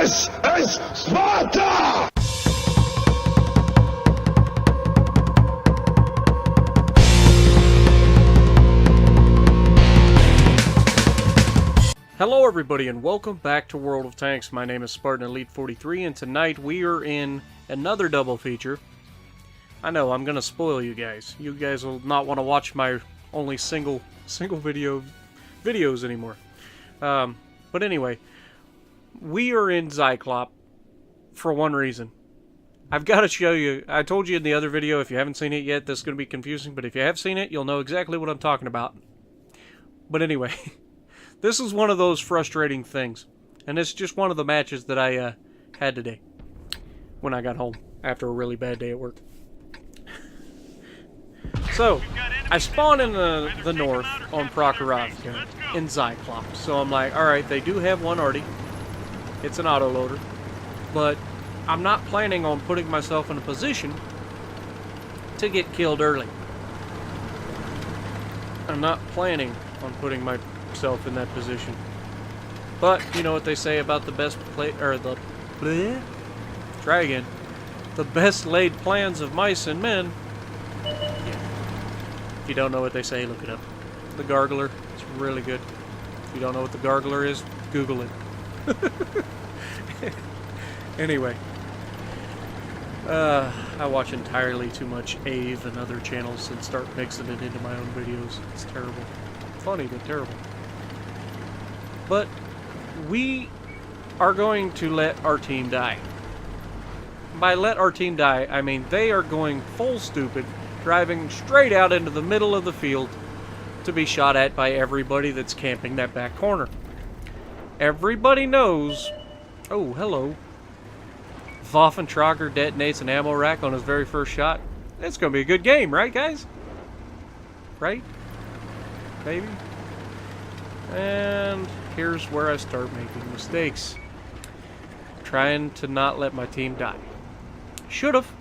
This is Sparta! Hello everybody and welcome back to World of Tanks. My name is Spartan Elite 43 and tonight we are in another double feature. I know, I'm gonna spoil you guys. You guys will not want to watch my only single videos anymore. But anyway, we are in Zyklop for one reason. I've got to show you. I told you in the other video, if you haven't seen it yet, this is going to be confusing, but if you have seen it, you'll know exactly what I'm talking about. But anyway, this is one of those frustrating things, and it's just one of the matches that I had today when I got home after a really bad day at work. So, I spawn in the north on Prokhorovka in Zyklop. So I'm like, alright, they do have one already. It's an autoloader. But I'm not planning on putting myself in a position to get killed early. I'm not planning on putting myself in that position. But, you know what they say about the best try again. The best laid plans of mice and men. If you don't know what they say, look it up. The Gargler, it's really good. If you don't know what the Gargler is, Google it. Anyway, I watch entirely too much AVE and other channels and start mixing it into my own videos. It's terrible. Funny, but terrible. But we are going to let our team die. By let our team die, I mean they are going full stupid, driving straight out into the middle of the field to be shot at by everybody that's camping that back corner. Everybody knows... Oh, hello. Waffentrager detonates an ammo rack on his very first shot. It's going to be a good game, right, guys? Right? Maybe? And here's where I start making mistakes. Trying to not let my team die. Should've.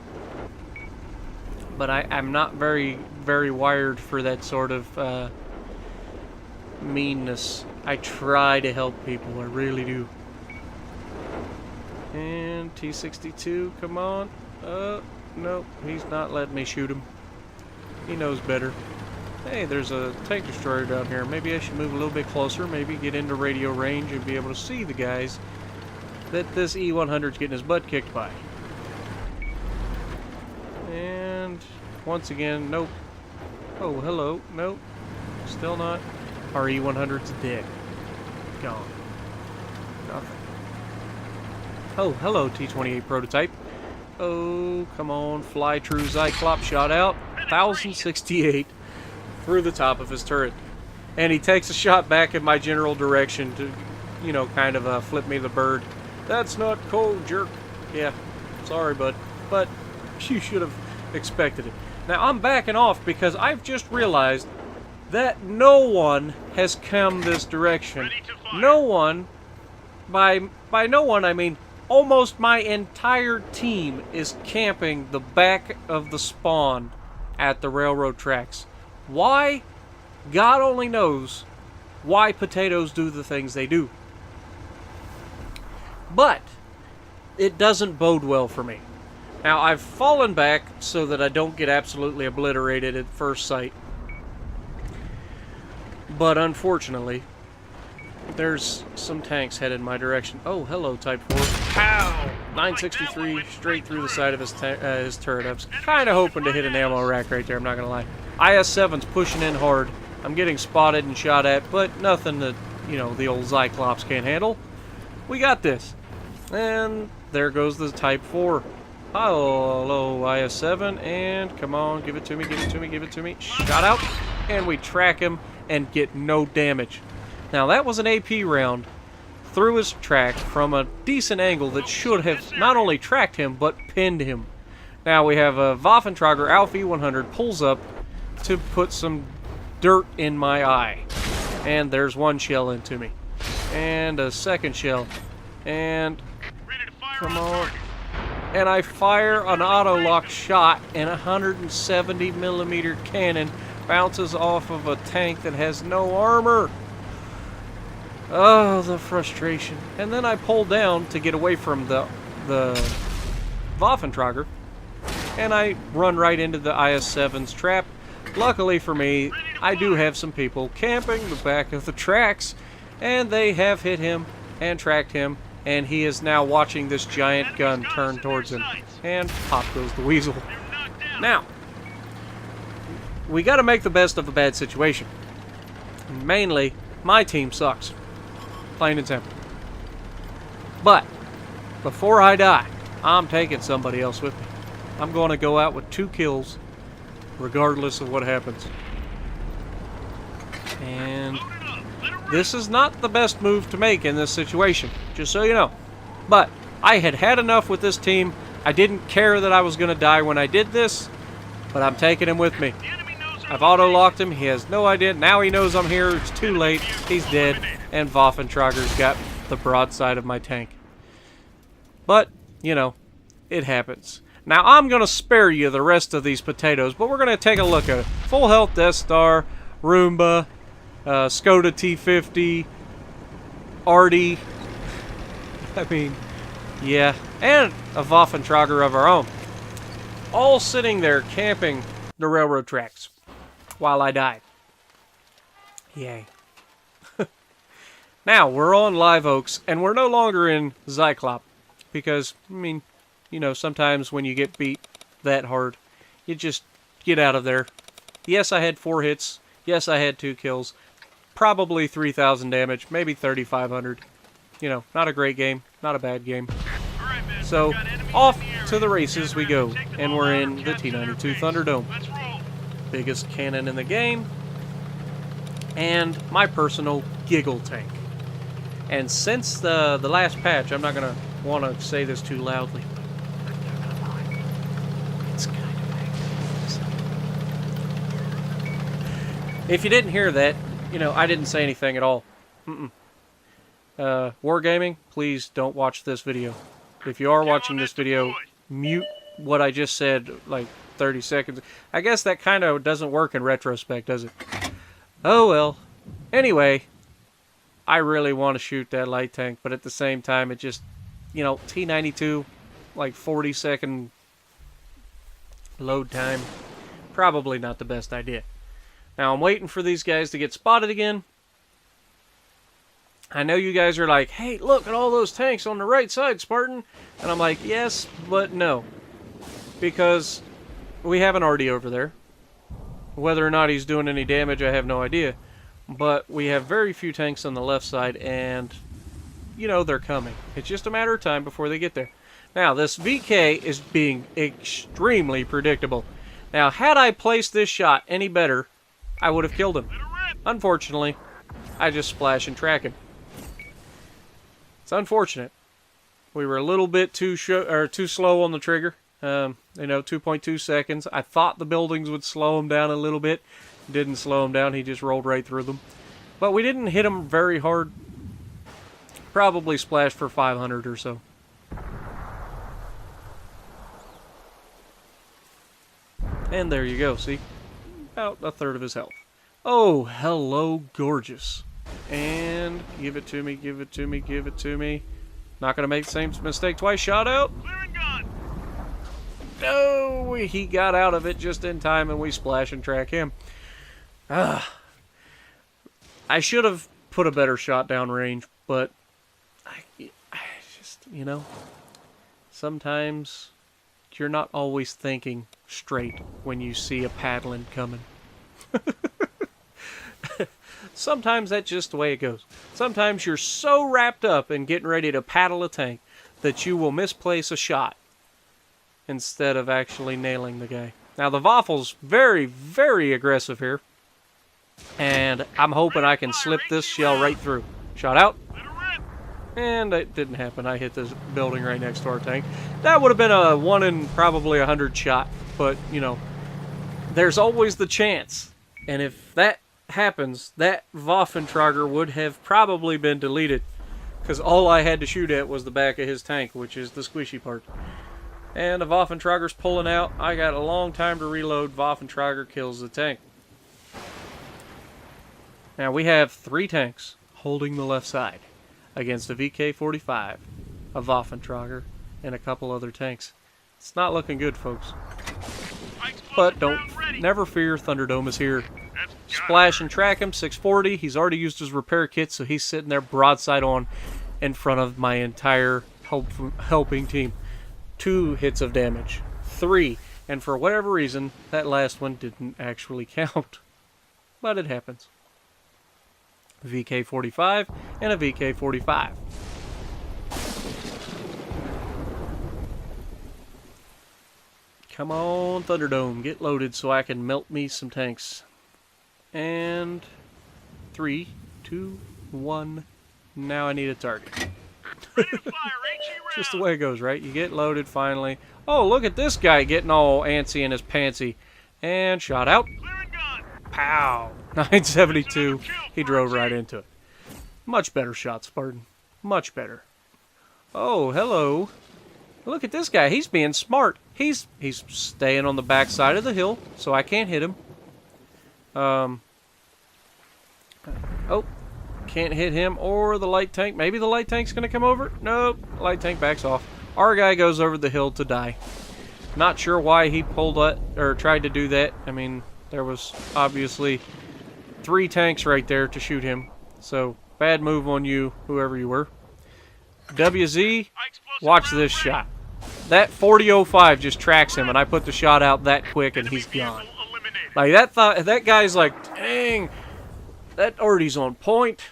But I'm not very wired for that sort of meanness. I try to help people, I really do. And T-62, come on. Nope, he's not letting me shoot him. He knows better. Hey, there's a tank destroyer down here. Maybe I should move a little bit closer, maybe get into radio range and be able to see the guys that this E-100's getting his butt kicked by. And once again, nope. Oh, hello. Nope. Still not. Our E-100's dead. Gone. Nothing. Oh, hello, T-28 prototype. Oh, come on. Fly true Zyklop shot out. 1068 through the top of his turret. And he takes a shot back in my general direction to, you know, kind of flip me the bird. That's not cold, jerk. Yeah, sorry, bud. But you should have expected it. Now, I'm backing off because I've just realized that no one has come this direction. No one, by no one, I mean almost my entire team is camping the back of the spawn at the railroad tracks. Why? God only knows why potatoes do the things they do. But it doesn't bode well for me. Now, I've fallen back so that I don't get absolutely obliterated at first sight. But unfortunately, there's some tanks headed my direction. Oh, hello, Type 4. Ow! 963 straight through the side of his turret. I was kind of hoping to hit an ammo rack right there, I'm not going to lie. IS-7's pushing in hard. I'm getting spotted and shot at, but nothing that, you know, the old Zyklops can't handle. We got this. And there goes the Type 4. Hello, IS-7, and come on, give it to me, give it to me, give it to me. Shot out, and we track him and get no damage. Now, that was an AP round through his track from a decent angle that should have not only tracked him, but pinned him. Now, we have a Waffentrager Alpha E-100 pulls up to put some dirt in my eye. And there's one shell into me. And a second shell. And, come on. And I fire an auto-lock shot, and a 170mm cannon bounces off of a tank that has no armor. Oh, the frustration. And then I pull down to get away from the Waffentrager, and I run right into the IS-7's trap. Luckily for me, I do have some people camping the back of the tracks, and they have hit him and tracked him, and he is now watching this giant gun turn towards him. And pop goes the weasel. Now, we got to make the best of a bad situation. Mainly, my team sucks. Plain and simple. But, before I die, I'm taking somebody else with me. I'm going to go out with 2 kills, regardless of what happens. And this is not the best move to make in this situation, just so you know. But I had had enough with this team. I didn't care that I was going to die when I did this, but I'm taking him with me. I've auto-locked him. He has no idea. Now he knows I'm here. It's too late. He's dead. And Waffentrager's got the broadside of my tank. But, you know, it happens. Now, I'm going to spare you the rest of these potatoes, but we're going to take a look at it. Full health Death Star, Roomba, Skoda T50, Artie. I mean, yeah. And a Waffentrager of our own. All sitting there camping the railroad tracks while I died. Yay. Now, we're on Live Oaks, and we're no longer in Zyklop. Because, I mean, you know, sometimes when you get beat that hard, you just get out of there. Yes, I had 4 hits. Yes, I had 2 kills. Probably 3,000 damage, maybe 3,500. You know, not a great game, not a bad game. So, off to the races we go. And we're in the T-92 Thunderdome. Biggest cannon in the game. And my personal giggle tank. And since the last patch, I'm not going to want to say this too loudly. It's kind of If you didn't hear that, you know, I didn't say anything at all. Wargaming, please don't watch this video. If you are watching this video, mute what I just said like 30 seconds. I guess that kind of doesn't work in retrospect, does it? Oh well. Anyway, I really want to shoot that light tank, but at the same time, it just, you know, T-92, like 40-second load time, probably not the best idea. Now, I'm waiting for these guys to get spotted again. I know you guys are like, hey, look at all those tanks on the right side, Spartan. And I'm like, yes, but no. Because we have an Artie over there. Whether or not he's doing any damage, I have no idea. But we have very few tanks on the left side, and, you know, they're coming. It's just a matter of time before they get there. Now, this VK is being extremely predictable. Now, had I placed this shot any better, I would have killed him. Unfortunately, I just splash and track him. It's unfortunate. We were a little bit too slow on the trigger. You know, 2.2 seconds. I thought the buildings would slow him down a little bit. Didn't slow him down. He just rolled right through them. But we didn't hit him very hard. Probably splashed for 500 or so. And there you go, see? About a third of his health. Oh, hello, gorgeous. And give it to me, give it to me, give it to me. Not going to make the same mistake twice. Shot out. No, he got out of it just in time, and we splash and track him. I should have put a better shot down range, but I just, you know, sometimes you're not always thinking straight when you see a paddling coming. Sometimes that's just the way it goes. Sometimes you're so wrapped up in getting ready to paddle a tank that you will misplace a shot instead of actually nailing the guy. Now, the Waffel's very, very aggressive here. And I'm hoping I can slip this shell right through. Shot out. And it didn't happen. I hit this building right next to our tank. That would have been a 1 in probably 100 shot. But, you know, there's always the chance. And if that happens, that Waffentrager would have probably been deleted. Because all I had to shoot at was the back of his tank, which is the squishy part. And the Waffentrager's pulling out. I got a long time to reload. Waffentrager kills the tank. Now we have 3 tanks. holding the left side against a VK-45, a Waffentrager, and a couple other tanks. It's not looking good, folks. But never fear, Thunderdome is here. Splash and track him, 640. He's already used his repair kit, so he's sitting there broadside on in front of my entire helping team. 2 hits of damage. 3. And for whatever reason, that last one didn't actually count. But it happens. VK-45 and a VK-45. Come on, Thunderdome, get loaded so I can melt me some tanks. And 3, 2, 1. Now I need a target. Just the way it goes, right? You get loaded finally. Oh, look at this guy getting all antsy in his pantsy. And shot out. Pow! 972. He drove right into it. Much better shot, Spartan. Much better. Oh, hello. Look at this guy. He's being smart. He's staying on the back side of the hill, so I can't hit him. Oh, can't hit him or the light tank. Maybe the light tank's going to come over. Nope, light tank backs off. Our guy goes over the hill to die. Not sure why he pulled that or tried to do that. I mean, there was obviously 3 tanks right there to shoot him. So, bad move on you, whoever you were. WZ, watch this shot. That 40-05 just tracks him, and I put the shot out that quick, and he's gone. Like, that guy's like, dang, that already's on point.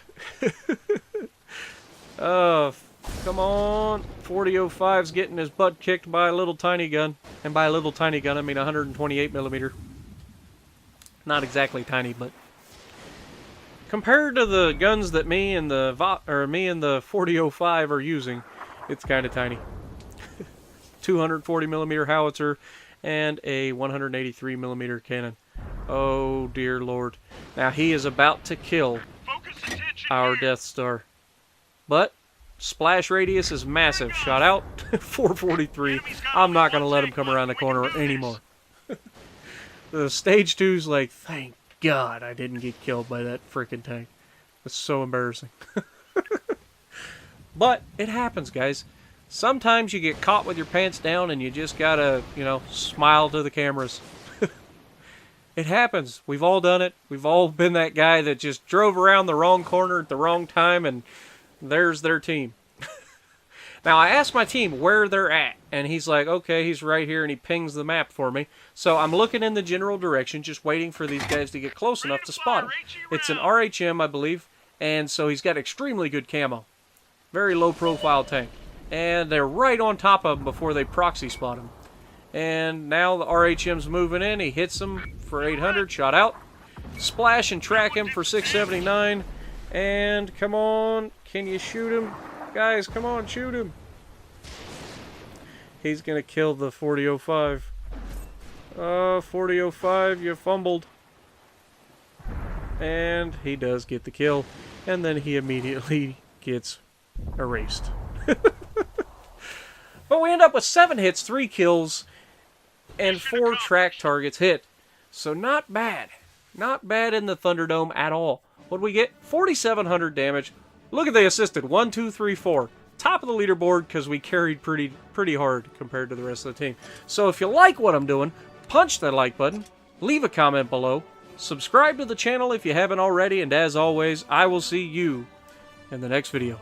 Come on. 40-05's getting his butt kicked by a little tiny gun. And by a little tiny gun, I mean 128 millimeter. Not exactly tiny, but compared to the guns that me and the 40-05 are using, it's kind of tiny. 240 millimeter howitzer and a 183 millimeter cannon. Oh dear Lord! Now he is about to kill our Death Star, but splash radius is massive. Shot out. 443. I'm not gonna let him come around the corner anymore. The stage 2's like, thank God I didn't get killed by that freaking tank. It's so embarrassing. But it happens, guys. Sometimes you get caught with your pants down and you just gotta, smile to the cameras. It happens. We've all done it. We've all been that guy that just drove around the wrong corner at the wrong time, and there's their team. Now, I asked my team where they're at, and he's like, okay, he's right here, and he pings the map for me. So I'm looking in the general direction, just waiting for these guys to get close enough to spot him. It's an RHM, I believe, and so he's got extremely good camo. Very low-profile tank. And they're right on top of him before they proxy spot him. And now the RHM's moving in. He hits him for 800, shot out. Splash and track him for 679. And come on, can you shoot him? Guys, come on, shoot him. He's going to kill the 40-05. 40-05, you fumbled. And he does get the kill. And then he immediately gets erased. But we end up with 7 hits, 3 kills, and 4 track targets hit. So not bad. Not bad in the Thunderdome at all. What'd we get? 4,700 damage. Look at the assisted. 1, 2, 3, 4. Top of the leaderboard because we carried pretty hard compared to the rest of the team. So if you like what I'm doing, punch that like button. Leave a comment below. Subscribe to the channel if you haven't already. And as always, I will see you in the next video.